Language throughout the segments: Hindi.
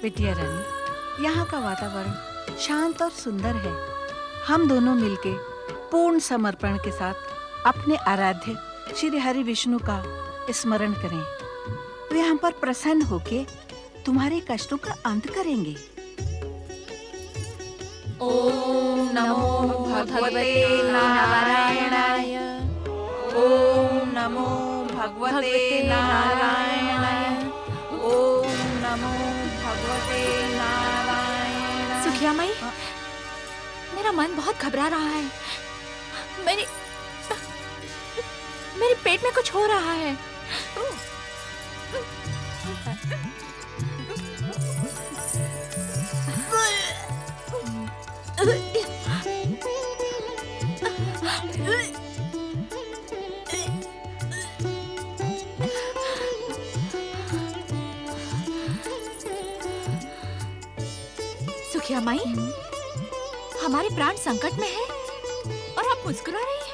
बिटिया रानी, यहाँ का वातावरण शांत और सुंदर है। हम दोनों मिलके पूर्ण समर्पण के साथ अपने आराध्य श्री हरि विष्णु का स्मरण करें। वे हम पर प्रसन्न होके तुम्हारे कष्टों का अंत करेंगे। ओम नमो भगवते नारायणाय। ओम नमो भगवते नारायणाय। ओम नमो भगवते नारायणाय। सुखिया माई, मेरा मन बहुत घबरा रहा है। मेरे पेट में कुछ हो रहा है। सुखिया माई, हमारे प्राण संकट में है और आप मुस्कुरा रही हैं।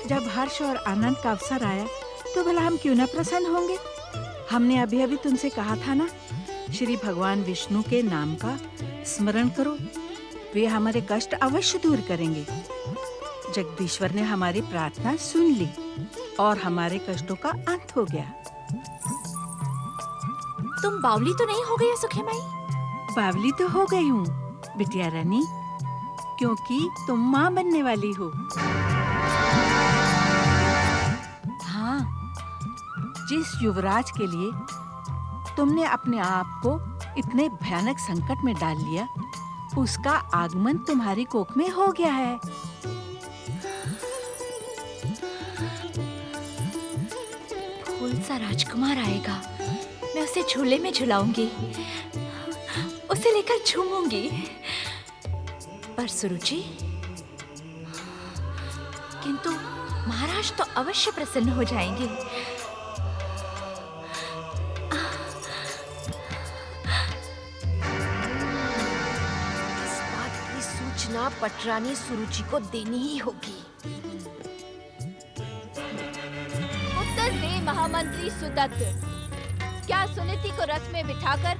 जब हर्ष और आनंद का अवसर आया तो भला हम क्यों न प्रसन्न होंगे। हमने अभी अभी तुमसे कहा था ना, श्री भगवान विष्णु के नाम का स्मरण करो, वे हमारे कष्ट अवश्य दूर करेंगे। जगदीश्वर ने हमारी प्रार्थना सुन ली और हमारे कष्टों का अंत हो गया। तुम बावली तो नहीं हो गई है सुखिया माई? बावली तो हो गई हूँ बिटिया रानी, क्योंकि तुम माँ बनने वाली हो। हाँ, जिस युवराज के लिए तुमने अपने आप को इतने भयानक संकट में डाल लिया, उसका आगमन तुम्हारी कोख में हो गया है। फूल सा राजकुमार आएगा, मैं उसे झूले में झुलाऊंगी, उसे लेकर झूमूंगी। पर सुरुचि, किंतु महाराज तो अवश्य प्रसन्न हो जाएंगे। इस बात की सूचना पटरानी सुरुचि को देनी ही होगी। उत्तर दे महामंत्री सुदत्त, क्या सुनीति को रथ में बिठाकर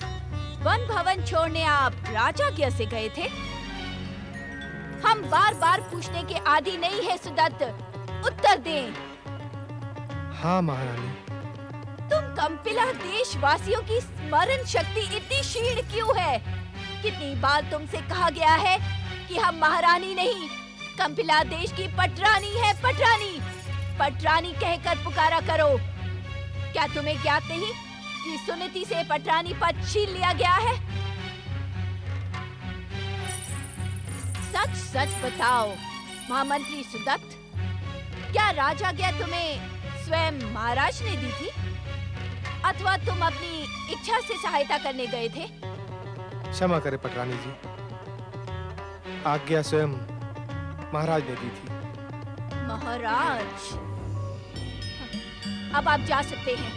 वन भवन छोड़ने आप राजाज्ञा से गए थे? हम बार बार पूछने के आदी नहीं है सुदत्त, उत्तर दें। हाँ महारानी। तुम कंपिला देशवासियों की स्मरण शक्ति इतनी क्षीण क्यों है? कितनी बार तुमसे कहा गया है कि हम महारानी नहीं, कंपिला देश की पटरानी है, पटरानी। पटरानी कहकर पुकारा करो। क्या तुम्हें ज्ञात नहीं कि सुनीति से पटरानी पद छीन लिया गया है? सच सच बताओ महामंत्री सुदत्त, क्या राजाज्ञा तुम्हें स्वयं महाराज ने दी थी अथवा तुम अपनी इच्छा से सहायता करने गए थे? क्षमा करें पटरानी जी, आज्ञा स्वयं महाराज ने दी थी। महाराज, अब आप जा सकते हैं,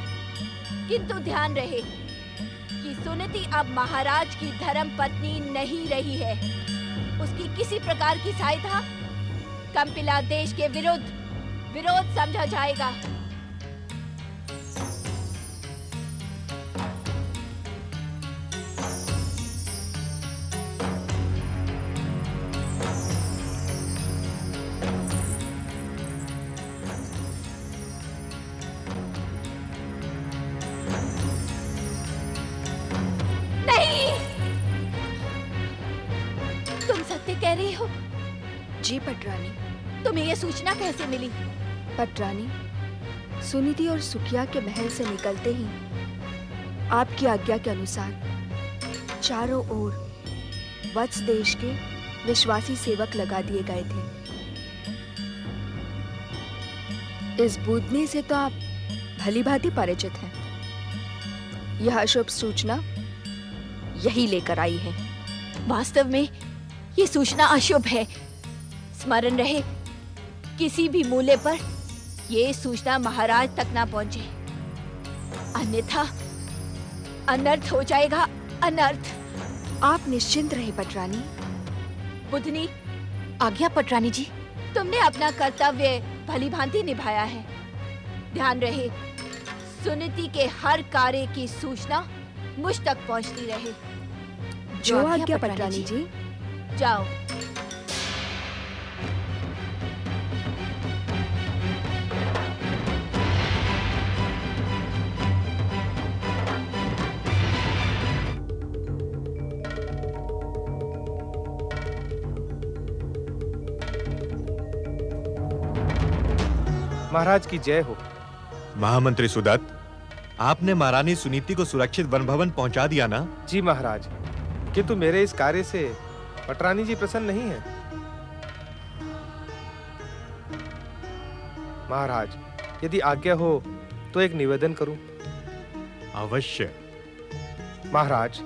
किंतु ध्यान रहे कि सुनीति अब महाराज की धर्म पत्नी नहीं रही है। उसकी किसी प्रकार की सहायता कंपिला देश के विरोध समझा जाएगा। कह रही हो? जी पटरानी। तुम्हें यह सूचना कैसे मिली? पटरानी, सुनीति और सुखिया के महल से निकलते ही आपकी आज्ञा के अनुसार चारों ओर वत्स देश के विश्वासी सेवक लगा दिए गए थे। इस बूदनी से तो आप भलीभांति परिचित हैं। यह अशुभ सूचना यही लेकर आई है। वास्तव में ये सूचना अशुभ है। स्मरण रहे, किसी भी मूल्य पर ये सूचना महाराज तक ना पहुंचे, अन्यथा अनर्थ हो जाएगा, अनर्थ। आप निश्चिंत रहे पटरानी। बुधनी, आज्ञा पटरानी जी। तुमने अपना कर्तव्य भलीभांति निभाया है। ध्यान रहे, सुनीति के हर कार्य की सूचना मुझ तक पहुंचती रहे। जो आज्ञा पटरानी जी। जाओ। महाराज की जय हो। महामंत्री सुदत्त, आपने महारानी सुनीति को सुरक्षित वन भवन पहुंचा दिया ना? जी महाराज, किंतु मेरे इस कार्य से पटरानी जी प्रसन्न नहीं है। महाराज, यदि आज्ञा हो तो एक निवेदन करूं। अवश्य। महाराज,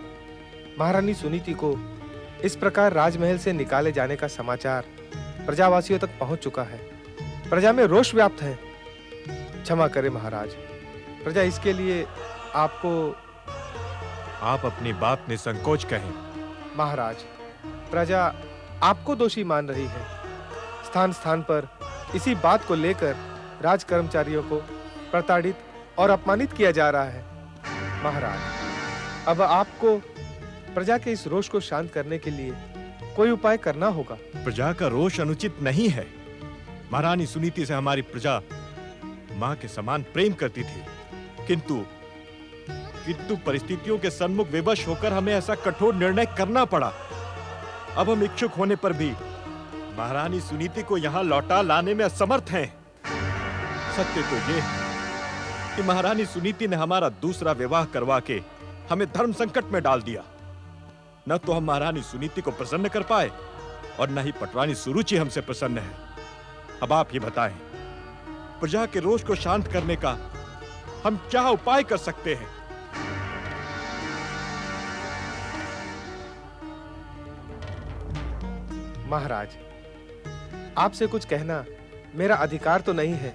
महारानी सुनीति को इस प्रकार राजमहल से निकाले जाने का समाचार प्रजावासियों तक पहुंच चुका है। प्रजा में रोष व्याप्त है। क्षमा करें महाराज, प्रजा इसके लिए आपको। आप अपनी बात निसंकोच कहें। महाराज, प्रजा आपको दोषी मान रही है। स्थान स्थान पर इसी बात को लेकर राज कर्मचारियों को प्रताड़ित और अपमानित किया जा रहा है। महाराज, अब आपको प्रजा के इस रोष को शांत करने के लिए कोई उपाय करना होगा। प्रजा का रोष अनुचित नहीं है। महारानी सुनीति से हमारी प्रजा मां के समान प्रेम करती थी, किंतु परिस्थितियों के सन्मुख विवश होकर हमें ऐसा कठोर निर्णय करना पड़ा। अब हम इच्छुक होने पर भी महारानी सुनीति को यहां लौटा लाने में असमर्थ हैं। सत्य तो ये है कि महारानी सुनीति ने हमारा दूसरा विवाह करवा के हमें धर्म संकट में डाल दिया। न तो हम महारानी सुनीति को प्रसन्न कर पाए और न ही पटरानी सुरुचि हमसे प्रसन्न है। अब आप ही बताएं, प्रजा के रोष को शांत करने का हम क्या उपाय कर सकते हैं? महाराज, आपसे कुछ कहना मेरा अधिकार तो नहीं है,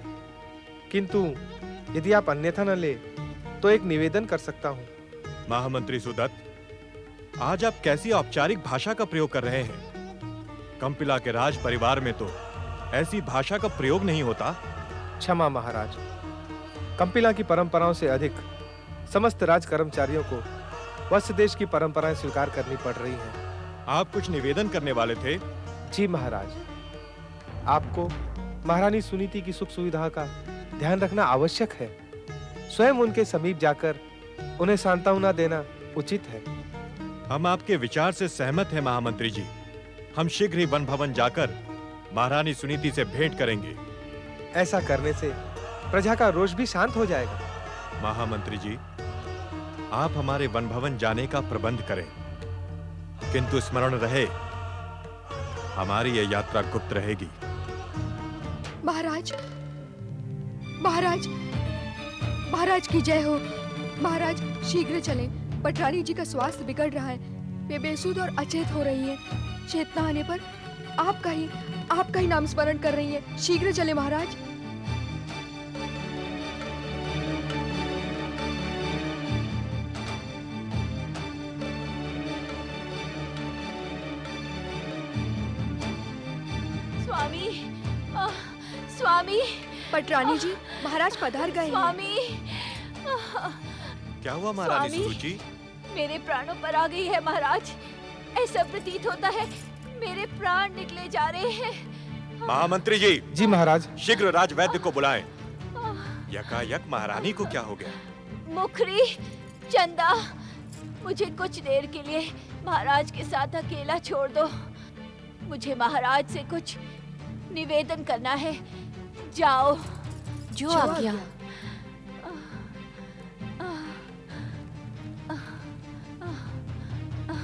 किंतु यदि आप अन्यथा न ले तो एक निवेदन कर सकता हूं। महामंत्री सुदत्त, आज आप कैसी औपचारिक भाषा का प्रयोग कर रहे हैं? कंपिला के राज परिवार में तो ऐसी भाषा का प्रयोग नहीं होता। क्षमा महाराज, कंपिला की परंपराओं से अधिक समस्त राज कर्मचारियों को वत्स देश की परंपराएं स्वीकार करनी पड़ रही हैं। आप कुछ निवेदन करने वाले थे? जी महाराज, आपको महारानी सुनीति की सुख सुविधा का ध्यान रखना आवश्यक है। स्वयं उनके समीप जाकर उन्हें सांत्वना देना उचित है। हम आपके विचार से सहमत हैं महामंत्री जी। हम शीघ्र ही वन भवन जाकर महारानी सुनीति से भेंट करेंगे। ऐसा करने से प्रजा का रोष भी शांत हो जाएगा। महामंत्री जी, आप हमारे वन भवन जाने का प्रबंध करें, किंतु स्मरण रहे हमारी यह यात्रा गुप्त रहेगी। महाराज, महाराज, महाराज की जय हो। महाराज शीघ्र चलें, पटरानी जी का स्वास्थ्य बिगड़ रहा है। वे बेसुध और अचेत हो रही हैं। चेतना आने पर आपका ही नाम स्मरण कर रही हैं। शीघ्र चलें महाराज। स्वामी, स्वामी, पटरानी जी, महाराज पधार गए हैं। स्वामी, क्या हुआ महारानी स्वामी, सुरुचि? मेरे प्राणों पर आ गई है महाराज। ऐसा प्रतीत होता है मेरे प्राण निकले जा रहे हैं। महामंत्री जी। जी महाराज। शीघ्र राजवैद्य को बुलाएं। यकायक महारानी को क्या हो गया? मुखरी, चंदा, मुझे कुछ देर के लिए महाराज के साथ अकेला छोड़ दो। मुझे महाराज से कुछ निवेदन करना है। जाओ। जो आज्ञा।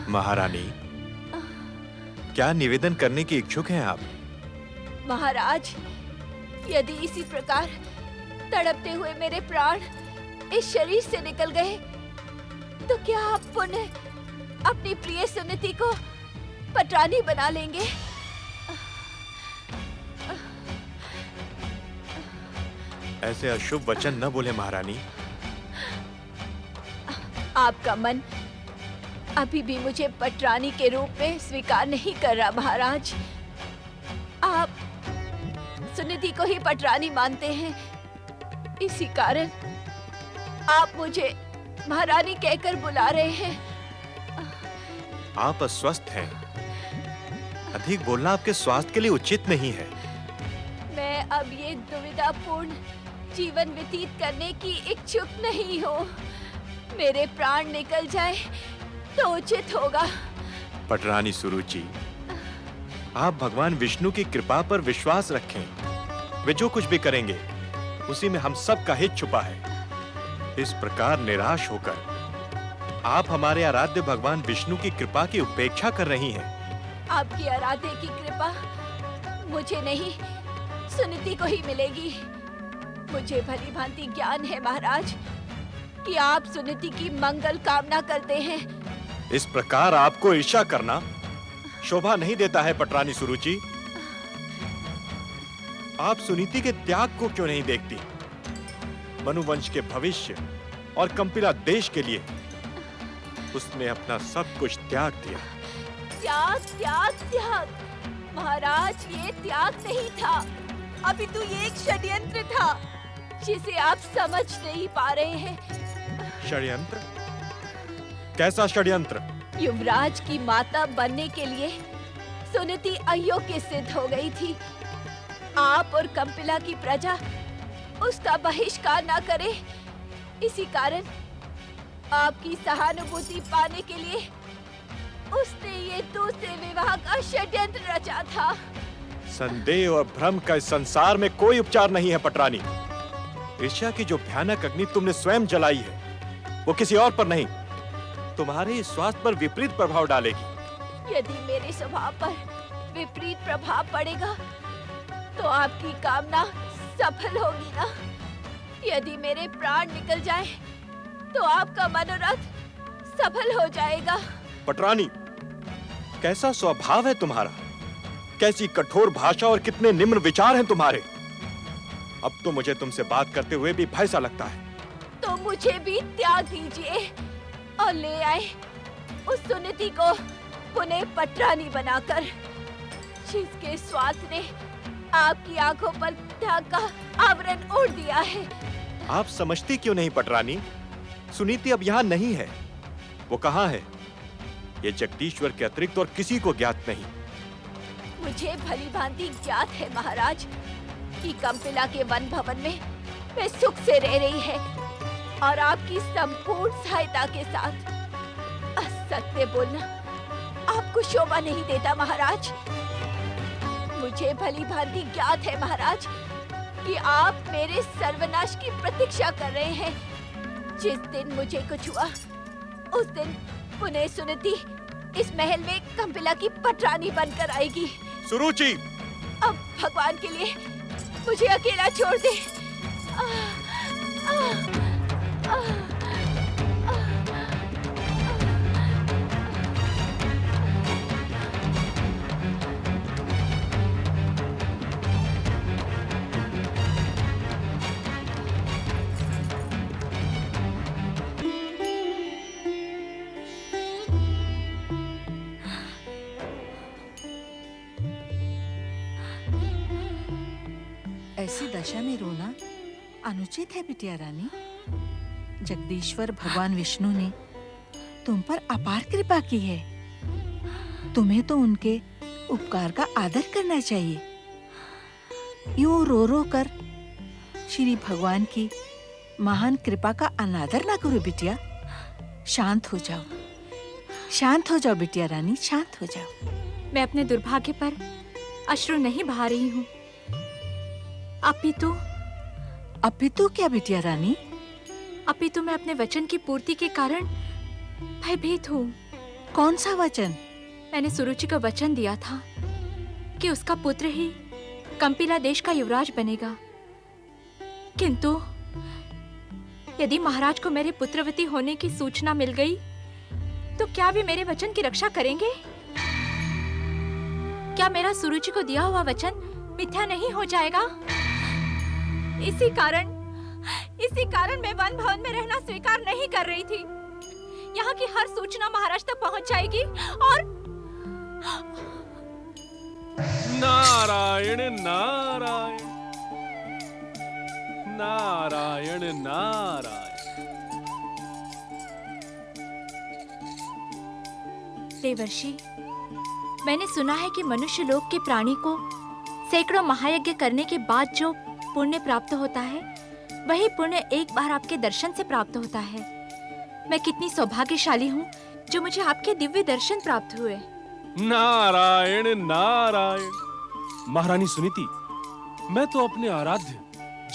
महारानी, क्या निवेदन करने की इच्छुक हैं आप? महाराज, यदि इसी प्रकार तड़पते हुए मेरे प्राण इस शरीर से निकल गए तो क्या आप पुनः अपनी प्रिय सुनीति को पटरानी बना लेंगे? ऐसे अशुभ वचन न बोले महारानी। आपका मन अभी भी मुझे पटरानी के रूप में स्वीकार नहीं कर रहा महाराज। आप सुनीति को ही पटरानी मानते हैं, इसी कारण आप मुझे महारानी कहकर बुला रहे हैं। आप अस्वस्थ हैं। अधिक बोलना आपके स्वास्थ्य के लिए उचित नहीं है। मैं अब ये दुविधापूर्ण जीवन व्यतीत करने की इच्छुक नहीं हूँ। मेरे प्राण निकल जाए तो उचित होगा। पटरानी सुरुचि, आप भगवान विष्णु की कृपा पर विश्वास रखें। वे जो कुछ भी करेंगे उसी में हम सब का हित छुपा है। इस प्रकार निराश होकर आप हमारे आराध्य भगवान विष्णु की कृपा की उपेक्षा कर रही हैं। आपकी आराध्य की कृपा मुझे नहीं, सुनीति को ही मिलेगी। मुझे भली भांति ज्ञान है महाराज कि आप सुनीति की मंगल कामना करते हैं। इस प्रकार आपको ईर्ष्या करना शोभा नहीं देता है पटरानी सुरुचि। आप सुनीति के त्याग को क्यों नहीं देखती? मनुवंश के भविष्य और कंपिला देश के लिए उसने अपना सब कुछ त्याग दिया। त्याग त्याग त्याग महाराज, ये त्याग नहीं था, अपितु ये एक षड्यंत्र था जिसे आप समझ नहीं पा रहे हैं। षड्यंत्र? कैसा षड्यंत्र? युवराज की माता बनने के लिए सुनीति अयोग्य सिद्ध हो गई थी। आप और कंपिला की प्रजा उसका बहिष्कार न करे, इसी कारण आपकी सहानुभूति पाने के लिए उसने ये दूसरे विवाह का षड्यंत्र रचा था। संदेह और भ्रम का इस संसार में कोई उपचार नहीं है पटरानी। ईर्ष्या की जो भयानक अग्नि तुमने स्वयं जलाई है वो किसी और पर नहीं, तुम्हारे स्वास्थ्य पर विपरीत प्रभाव डालेगी। यदि मेरे स्वभाव पर विपरीत प्रभाव पड़ेगा तो आपकी कामना सफल होगी ना? यदि मेरे प्राण निकल जाए तो आपका मनोरथ सफल हो जाएगा। पटरानी, कैसा स्वभाव है तुम्हारा, कैसी कठोर भाषा और कितने निम्न विचार हैं तुम्हारे। अब तो मुझे तुमसे बात करते हुए भी भय सा लगता है। तो मुझे भी त्याग दीजिए और ले आए उस सुनीति को पुनः पटरानी बनाकर, जिसके स्वार्थ ने आपकी आंखों पर त्याग का आवरण ओढ़ दिया है। आप समझती क्यों नहीं पटरानी? सुनीति अब यहाँ नहीं है। वो कहाँ है ये जगदीश्वर के अतिरिक्त और किसी को ज्ञात नहीं। मुझे भली भांति ज्ञात है महाराज कि कंपिला के वन भवन में वे सुख से रह रही है और आपकी संपूर्ण सहायता के साथ। असत्य बोलना आपको शोभा नहीं देता महाराज। मुझे भली भांति ज्ञात है महाराज कि आप मेरे सर्वनाश की प्रतीक्षा कर रहे हैं। जिस दिन मुझे कुछ हुआ उस दिन पुनः सुनीति इस महल में कंपिला की पटरानी बनकर आएगी। सुरुचि, अब भगवान के लिए मुझे अकेला छोड़ दे। ऐसी दशा में रोना अनुचित है बिटिया रानी। जगदीश्वर भगवान विष्णु ने तुम पर अपार कृपा की है। तुम्हें तो उनके उपकार का आदर करना चाहिए। यूं रो रो कर श्री भगवान की महान कृपा का अनादर ना करो बिटिया। शांत हो जाओ, शांत हो जाओ बिटिया रानी, शांत हो जाओ। मैं अपने दुर्भाग्य पर अश्रु नहीं बहा रही हूँ। अपितु क्या बिटिया रानी? अपितु मैं अपने वचन की पूर्ति के कारण भयभीत हूँ। कौन सा वचन? मैंने सुरुचि को वचन दिया था कि उसका पुत्र ही कंपिला देश का युवराज बनेगा, किंतु यदि महाराज को मेरे पुत्रवती होने की सूचना मिल गई तो क्या वे मेरे वचन की रक्षा करेंगे? क्या मेरा सुरुचि को दिया हुआ वचन मिथ्या नहीं हो जाएगा? इसी कारण मैं वन भवन में रहना स्वीकार नहीं कर रही थी। यहाँ की हर सूचना महाराज तक पहुँच जाएगी और नारायण नारायण नारायण नारायण। देवर्षि, मैंने सुना है कि मनुष्य लोक के प्राणी को सैकड़ों महायज्ञ करने के बाद जो पुण्य प्राप्त होता है, वही पुण्य एक बार आपके दर्शन से प्राप्त होता है। मैं कितनी सौभाग्यशाली हूँ जो मुझे आपके दिव्य दर्शन प्राप्त हुए। नारायण नारायण। महारानी सुनीति, मैं तो अपने आराध्य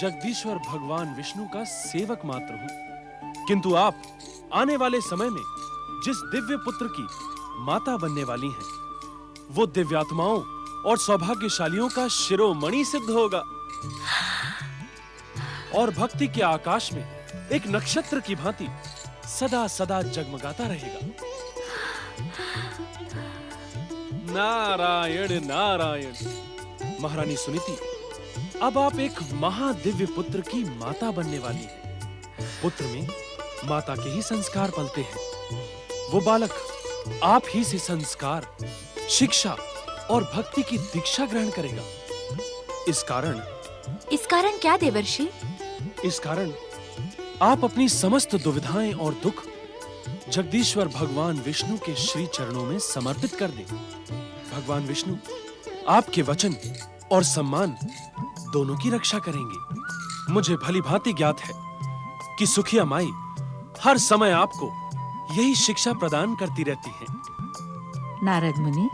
जगदीश्वर भगवान विष्णु का सेवक मात्र हूँ, किंतु आप आने वाले समय में जिस दिव्य पुत्र की माता बनने वाली हैं, वो दिव्यात्माओं और सौभाग्यशालियों का शिरोमणि सिद्ध होगा और भक्ति के आकाश में एक नक्षत्र की भांति सदा सदा जगमगाता रहेगा। नारायण नारायण। महारानी सुनीति, अब आप एक महादिव्य पुत्र की माता बनने वाली हैं। पुत्र में माता के ही संस्कार पलते हैं। वो बालक आप ही से संस्कार, शिक्षा और भक्ति की दीक्षा ग्रहण करेगा। इस कारण क्या देवर्षि? इस कारण आप अपनी समस्त दुविधाएं और दुख जगदीश्वर भगवान विष्णु के श्री चरणों में समर्पित कर दें। भगवान विष्णु आपके वचन और सम्मान दोनों की रक्षा करेंगे। मुझे भली भांति ज्ञात है कि सुखिया माई हर समय आपको यही शिक्षा प्रदान करती रहती हैं। नारद मुनि,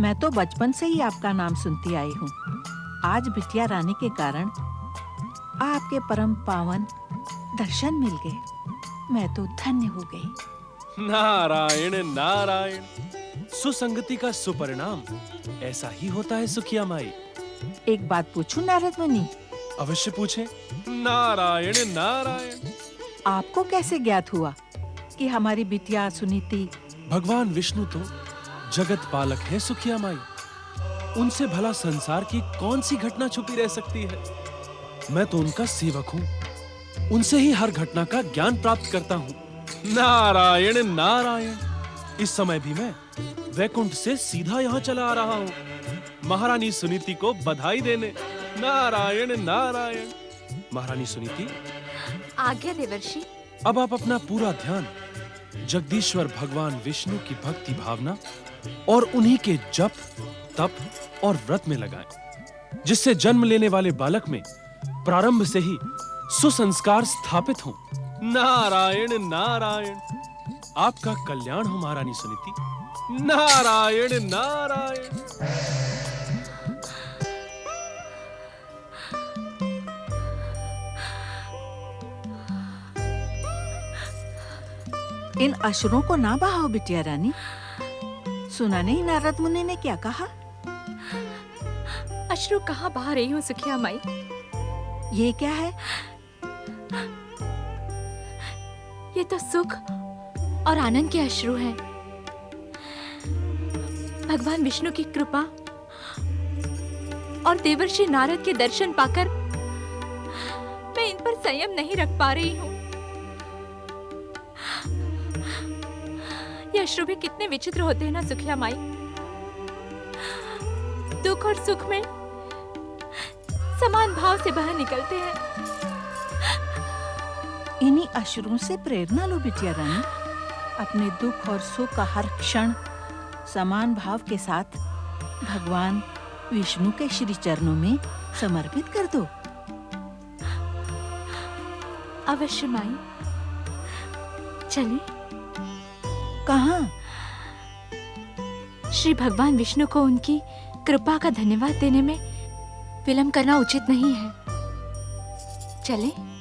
मैं तो बचपन से ही आपका नाम सुनती आई हूँ। आज बिटिया रानी के कारण आपके परम पावन दर्शन मिल गए। मैं तो धन्य हो गई। नारायण नारायण। सुसंगति का सुपरिणाम ऐसा ही होता है सुखिया माई। एक बात पूछूं नारद मुनि? अवश्य पूछें। नारायण नारायण। आपको कैसे ज्ञात हुआ कि हमारी बिटिया सुनीति? भगवान विष्णु तो जगत पालक है सुखिया माई। उनसे भला संसार की कौन सी घटना छुपी रह सकती है। मैं तो उनका सेवक हूँ, उनसे ही हर घटना का ज्ञान प्राप्त करता हूँ। नारायण नारायण। इस समय भी मैं वैकुंठ से सीधा यहाँ चला आ रहा हूँ महारानी सुनीति को बधाई देने। नारायण नारायण। महारानी सुनीति, आज्ञा देवर्षि। अब आप अपना पूरा ध्यान जगदीश्वर भगवान विष्णु की भक्ति भावना और उन्हीं के जप, तप और व्रत में लगाएं, जिससे जन्म लेने वाले बालक में प्रारंभ से ही सुसंस्कार स्थापित हों। नारायण नारायण। आपका कल्याण हो महारानी सुनीति। नारायण नारायण। इन अश्रुओं को ना बहाओ बिटिया रानी। सुना नहीं नारद मुनि ने क्या कहा? अश्रु कहाँ बहा रही हूँ सुखिया माई? ये क्या है? ये तो सुख और आनंद के अश्रु हैं। भगवान विष्णु की कृपा और देवर्षि नारद के दर्शन पाकर मैं इन पर संयम नहीं रख पा रही हूँ। ये अश्रु भी कितने विचित्र होते हैं ना सुखिया माई। दुख और सुख में समान भाव से बाहर निकलते हैं। इन्हीं अश्रुओं से प्रेरणा लो बिटिया रानी। अपने दुख और सुख का हर क्षण समान भाव के साथ भगवान विष्णु के श्री चरणों में समर्पित कर दो। अवश्य माई। चलिए। कहाँ? श्री भगवान विष्णु को उनकी कृपा का धन्यवाद देने में विलंब करना उचित नहीं है। चलें?